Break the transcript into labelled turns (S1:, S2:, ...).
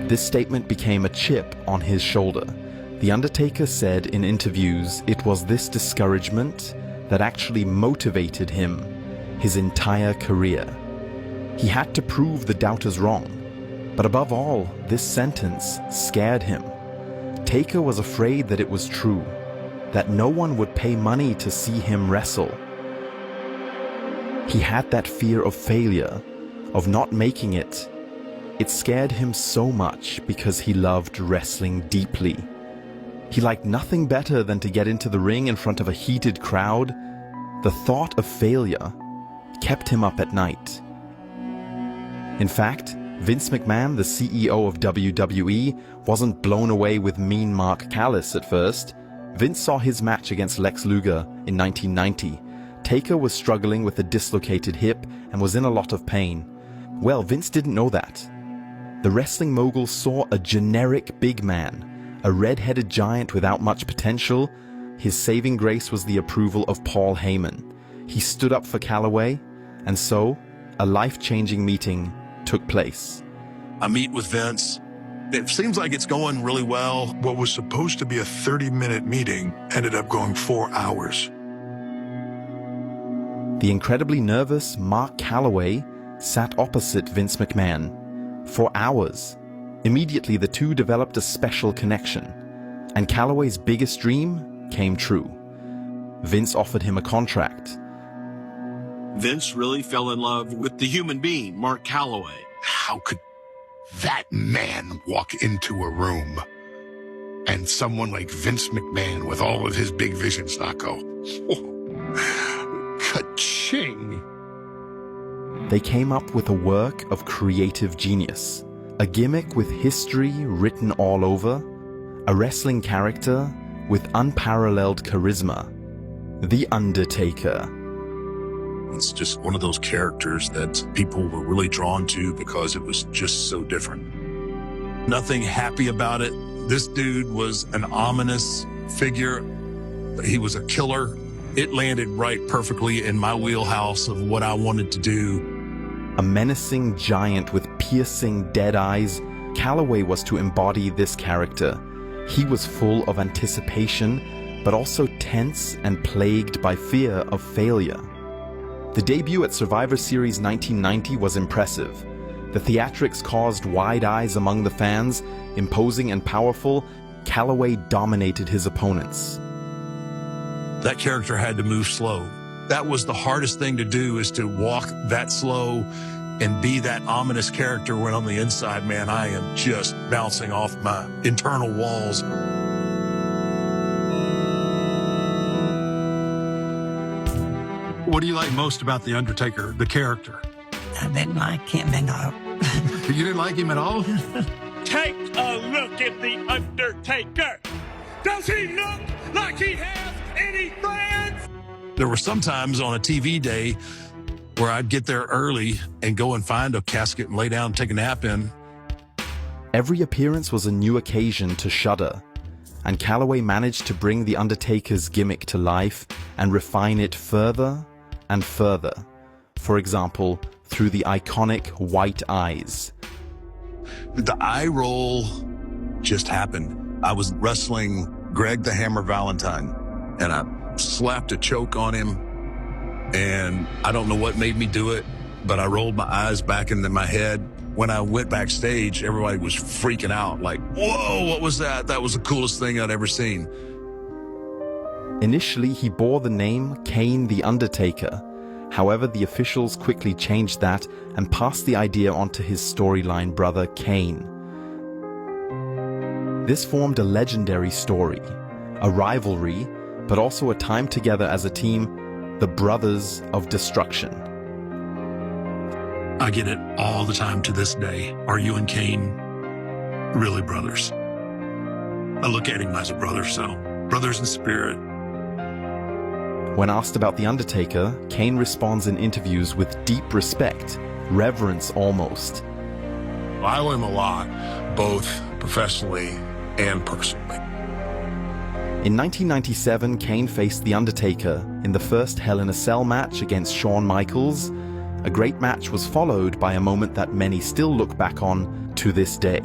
S1: This statement became a chip on his shoulder. The Undertaker said in interviews it was this discouragement that actually motivated him his entire career. He had to prove the doubters wrong, but above all, this sentence scared him. Taker was afraid that it was true, that no one would pay money to see him wrestle. He had that fear of failure, of not making it. It scared him so much because he loved wrestling deeply. He liked nothing better than to get into the ring in front of a heated crowd. The thought of failure kept him up at night. In fact, Vince McMahon, the CEO of WWE, wasn't blown away with mean Mark Callis at first. Vince saw his match against Lex Luger in 1990. Taker was struggling with a dislocated hip and was in a lot of pain. Well, Vince didn't know that. The wrestling mogul saw a generic big man, a red-headed giant without much potential. His saving grace was the approval of Paul Heyman. He stood up for Calloway, and so a life-changing meeting took place.
S2: I meet with Vince. It seems like it's going really well.
S3: What was supposed to be a 30-minute meeting ended up going 4 hours.
S1: The incredibly nervous Mark Calloway sat opposite Vince McMahon for hours. Immediately, the two developed a special connection, and Calloway's biggest dream came true. Vince offered him a contract.
S2: Vince really fell in love with the human being, Mark Calloway.
S4: How could that man walk into a room and someone like Vince McMahon with all of his big visions not go, oh, ka-ching?
S1: They came up with a work of creative genius, a gimmick with history written all over, a wrestling character with unparalleled charisma, The Undertaker.
S2: It's just one of those characters that people were really drawn to because it was just so different. Nothing happy about it. This dude was an ominous figure. He was a killer. It landed right perfectly in my wheelhouse of what I wanted to do.
S1: A menacing giant with piercing dead eyes, Calloway was to embody this character. He was full of anticipation, but also tense and plagued by fear of failure. The debut at Survivor Series 1990 was impressive. The theatrics caused wide eyes among the fans. Imposing and powerful, Calloway dominated his opponents.
S2: That character had to move slow. That was the hardest thing to do, is to walk that slow and be that ominous character when on the inside, man, I am just bouncing off my internal walls. What do you like most about The Undertaker, the character?
S5: I didn't like him at all.
S2: You didn't like him at all?
S6: Take a look at The Undertaker. Does he look like he has any friends?
S2: There were some times on a TV day where I'd get there early and go and find a casket and lay down and take a nap in.
S1: Every appearance was a new occasion to shudder, and Calloway managed to bring The Undertaker's gimmick to life and refine it further and further. For example, through the iconic white eyes.
S2: The eye roll just happened. I was wrestling Greg the Hammer Valentine, and I slapped a choke on him, and I don't know what made me do it, but I rolled my eyes back into my head. When I went backstage, everybody was freaking out, like, whoa, what was that? That was the coolest thing I'd ever seen.
S1: Initially, he bore the name Kane the Undertaker. However, the officials quickly changed that and passed the idea on to his storyline brother Kane. This formed a legendary story, a rivalry, but also a time together as a team, the Brothers of Destruction.
S2: I get it all the time to this day. Are you and Kane really brothers? I look at him as a brother, so brothers in spirit.
S1: When asked about The Undertaker, Kane responds in interviews with deep respect, reverence almost.
S4: I owe him a lot, both professionally and personally.
S1: In 1997, Kane faced The Undertaker in the first Hell in a Cell match against Shawn Michaels. A great match was followed by a moment that many still look back on to this day.